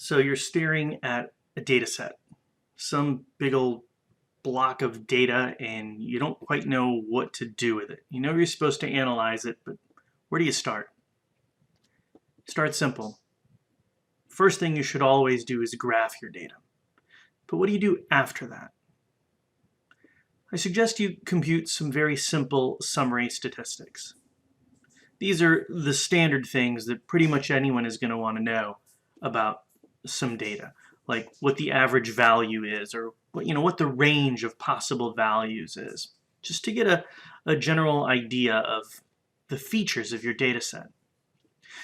So you're staring at a data set, some big old block of data, and you don't quite know what to do with it. You know you're supposed to analyze it, but where do you start? Start simple. First thing you should always do is graph your data. But what do you do after that? I suggest you compute some very simple summary statistics. These are the standard things that pretty much anyone is going to want to know about some data, like what the average value is, or what the range of possible values is, just to get a general idea of the features of your data set.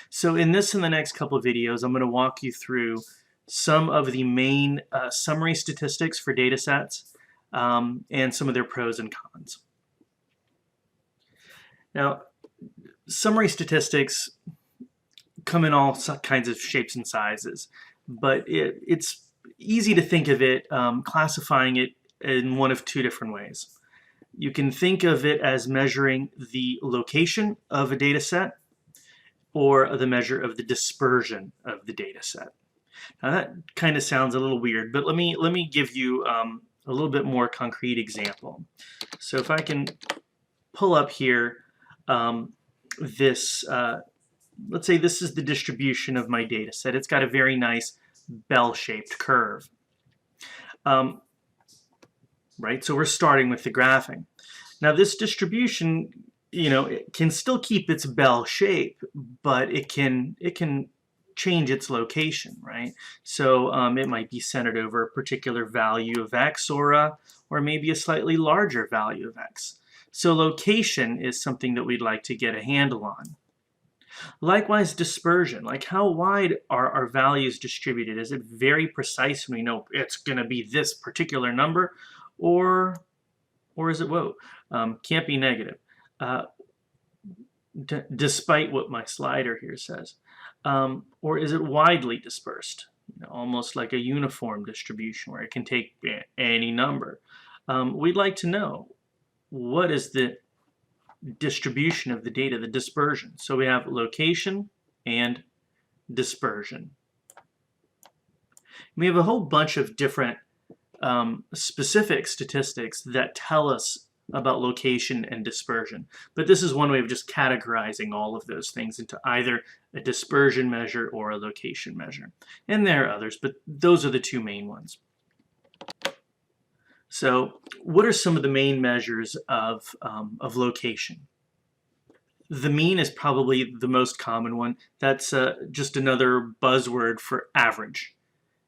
So in this and the next couple of videos, I'm going to walk you through some of the main summary statistics for data sets and some of their pros and cons. Now, summary statistics come in all kinds of shapes and sizes, but it's easy to think of it classifying it in one of two different ways. You can think of it as measuring the location of a data set or the measure of the dispersion of the data set. Now that kind of sounds a little weird, but let me give you a little bit more concrete example. So if I can pull up here this, let's say this is the distribution of my data set. It's got a very nice bell-shaped curve. Right, so we're starting with the graphing. Now this distribution, it can still keep its bell shape, but it can change its location, right? So it might be centered over a particular value of x, or maybe a slightly larger value of x. So location is something that we'd like to get a handle on. Likewise, dispersion, like how wide are our values distributed? Is it very precise and we know it's going to be this particular number, or is it, can't be negative, despite what my slider here says, or is it widely dispersed, almost like a uniform distribution where it can take any number? We'd like to know what is the distribution of the data, the dispersion. So we have location and dispersion. We have a whole bunch of different specific statistics that tell us about location and dispersion. But this is one way of just categorizing all of those things into either a dispersion measure or a location measure. And there are others, but those are the two main ones. So what are some of the main measures of location? The mean is probably the most common one. That's just another buzzword for average.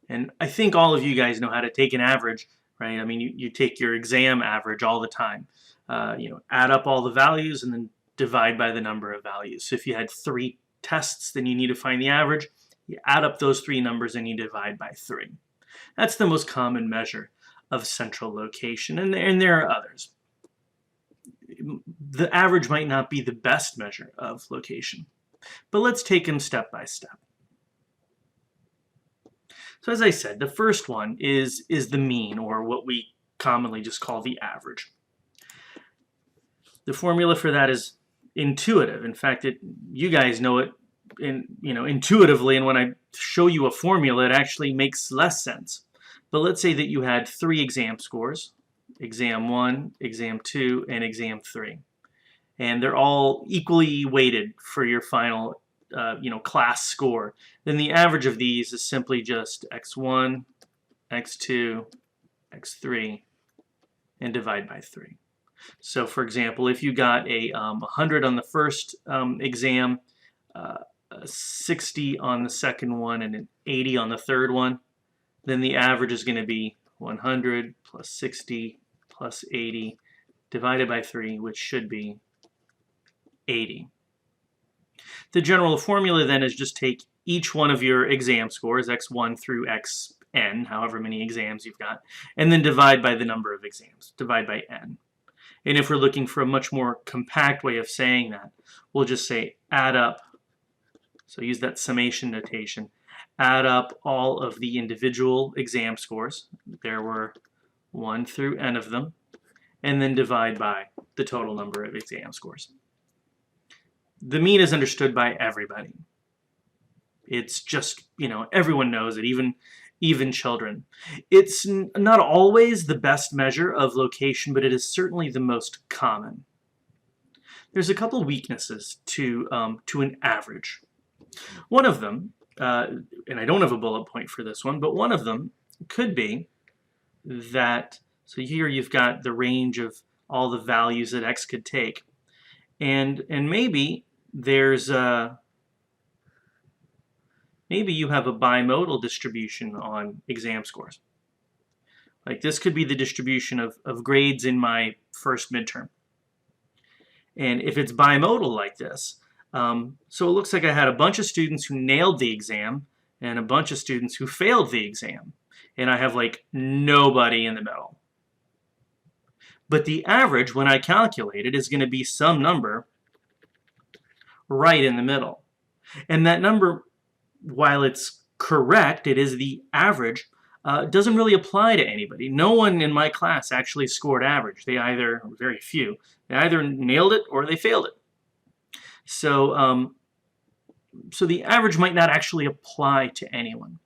And I think all of you guys know how to take an average, right? I mean, you take your exam average all the time. Add up all the values and then divide by the number of values. So if you had 3 tests, then you need to find the average. You add up those 3 numbers and you divide by 3. That's the most common measure of central location, and there are others. The average might not be the best measure of location, but let's take them step by step. So as I said, the first one is the mean, or what we commonly just call the average. The formula for that is intuitive. In fact, you guys know it intuitively, and when I show you a formula, it actually makes less sense. But let's say that you had 3 exam scores, exam 1, exam 2, and exam 3. And they're all equally weighted for your final class score. Then the average of these is simply just x1, x2, x3, and divide by 3. So for example, if you got a 100 on the first exam, 60 on the second one, and an 80 on the third one, then the average is going to be 100 plus 60 plus 80 divided by 3, which should be 80. The general formula then is just take each one of your exam scores, x1 through xn, however many exams you've got, and then divide by the number of exams, divide by n. And if we're looking for a much more compact way of saying that, we'll just say add up, so use that summation notation, add up all of the individual exam scores, there were 1 through n of them, and then divide by the total number of exam scores. The mean is understood by everybody. It's just, everyone knows it, even children. It's not always the best measure of location, but it is certainly the most common. There's a couple weaknesses to an average. One of them, and I don't have a bullet point for this one, but one of them could be that, so here you've got the range of all the values that x could take. And maybe there's maybe you have a bimodal distribution on exam scores. Like this could be the distribution of grades in my first midterm. And if it's bimodal like this, so it looks like I had a bunch of students who nailed the exam and a bunch of students who failed the exam. And I have like nobody in the middle. But the average, when I calculate it, is going to be some number right in the middle. And that number, while it's correct, it is the average, doesn't really apply to anybody. No one in my class actually scored average. They either, very few, they either nailed it or they failed it. So, so the average might not actually apply to anyone.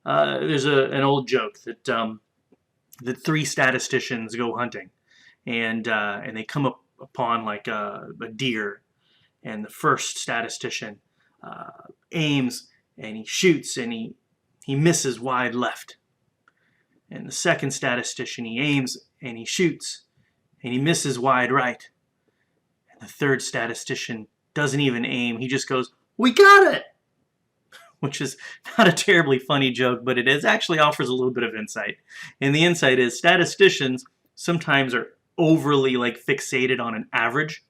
There's an old joke that that three statisticians go hunting, and they come upon like a deer, and the first statistician aims and he shoots and he misses wide left, and the second statistician, he aims and he shoots and he misses wide right, and the third statistician doesn't even aim, he just goes, "We got it!" Which is not a terribly funny joke, but it actually offers a little bit of insight. And the insight is statisticians sometimes are overly fixated on an average,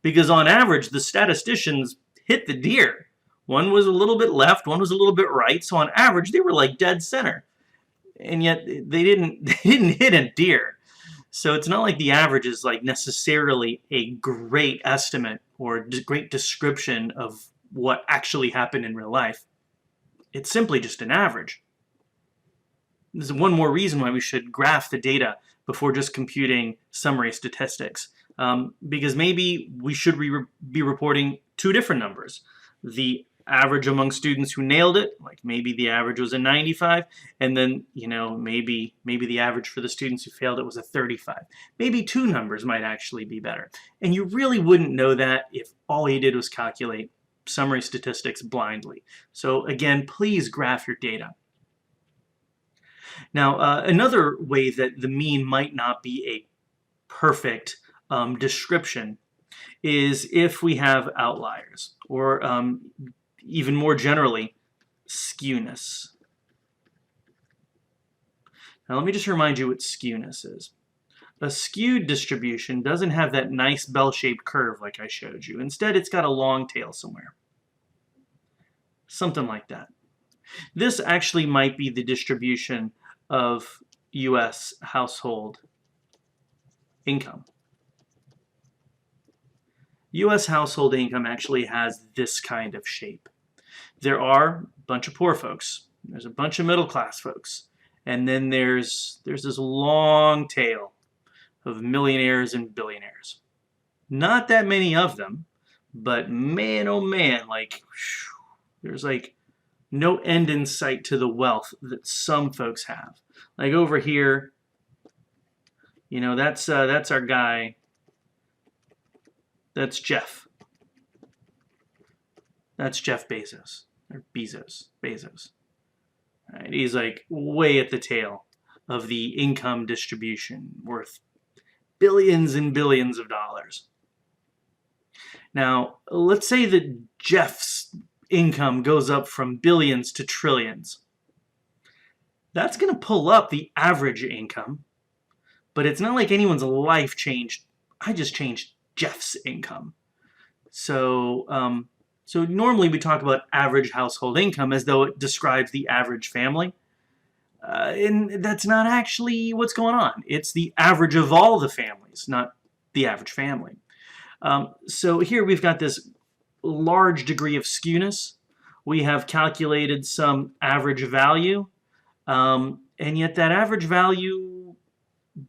because on average the statisticians hit the deer. One was a little bit left, one was a little bit right, so on average they were like dead center. And yet they didn't hit a deer. So it's not like the average is necessarily a great estimate or a great description of what actually happened in real life. It's simply just an average. There's one more reason why we should graph the data before just computing summary statistics, because maybe we should be reporting two different numbers. The average among students who nailed it, like maybe the average was a 95, and then maybe the average for the students who failed it was a 35. Maybe two numbers might actually be better. And you really wouldn't know that if all you did was calculate summary statistics blindly. So again, please graph your data. Now, another way that the mean might not be a perfect description is if we have outliers, or even more generally, skewness. Now let me just remind you what skewness is. A skewed distribution doesn't have that nice bell-shaped curve like I showed you. Instead, it's got a long tail somewhere. Something like that. This actually might be the distribution of U.S. household income. U.S. household income actually has this kind of shape. There are a bunch of poor folks. There's a bunch of middle-class folks. And then there's this long tail of millionaires and billionaires. Not that many of them, but man, oh man, there's no end in sight to the wealth that some folks have. Like over here, that's our guy. That's Jeff. That's Jeff Bezos, or Bezos. Right, he's way at the tail of the income distribution, worth billions and billions of dollars. Now, let's say that Jeff's income goes up from billions to trillions. That's going to pull up the average income, but it's not like anyone's life changed. I just changed Jeff's income. So, so normally we talk about average household income as though it describes the average family. And that's not actually what's going on. It's the average of all the families, not the average family. So here we've got this large degree of skewness. We have calculated some average value, and yet that average value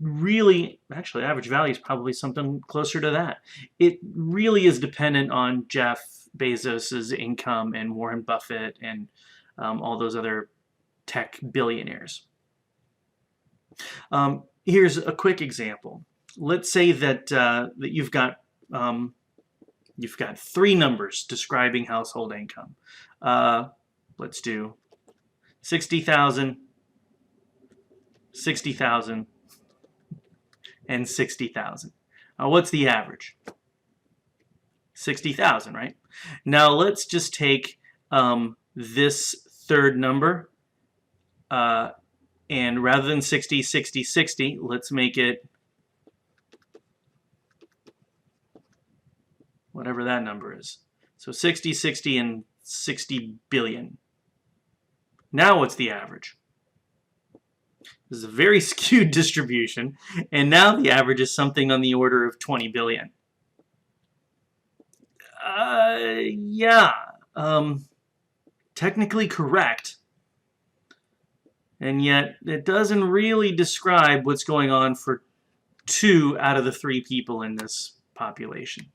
really, actually average value is probably something closer to that. It really is dependent on Jeff, Bezos's income and Warren Buffett and all those other tech billionaires. Here's a quick example. Let's say that that you've got 3 numbers describing household income. Let's do 60,000, 60,000, and 60,000. What's the average? 60,000, right? Now let's just take this third number and rather than 60, 60, 60, let's make it whatever that number is. So 60, 60, and 60 billion. Now what's the average? This is a very skewed distribution, and now the average is something on the order of 20 billion. Yeah, technically correct, and yet it doesn't really describe what's going on for 2 out of the 3 people in this population.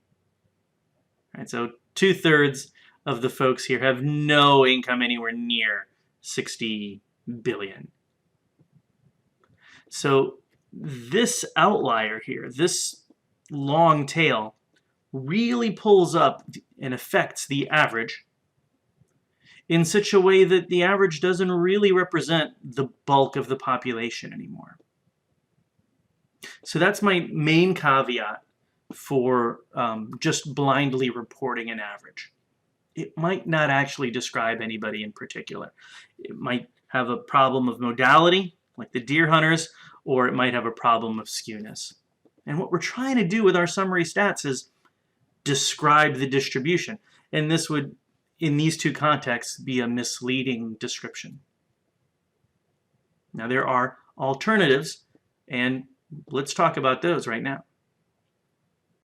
All right, so 2/3 of the folks here have no income anywhere near 60 billion. So this outlier here, this long tail, really pulls up and affects the average in such a way that the average doesn't really represent the bulk of the population anymore. So that's my main caveat for just blindly reporting an average. It might not actually describe anybody in particular. It might have a problem of modality, like the deer hunters, or it might have a problem of skewness. And what we're trying to do with our summary stats is describe the distribution. And this would, in these 2 contexts, be a misleading description. Now there are alternatives, and let's talk about those right now.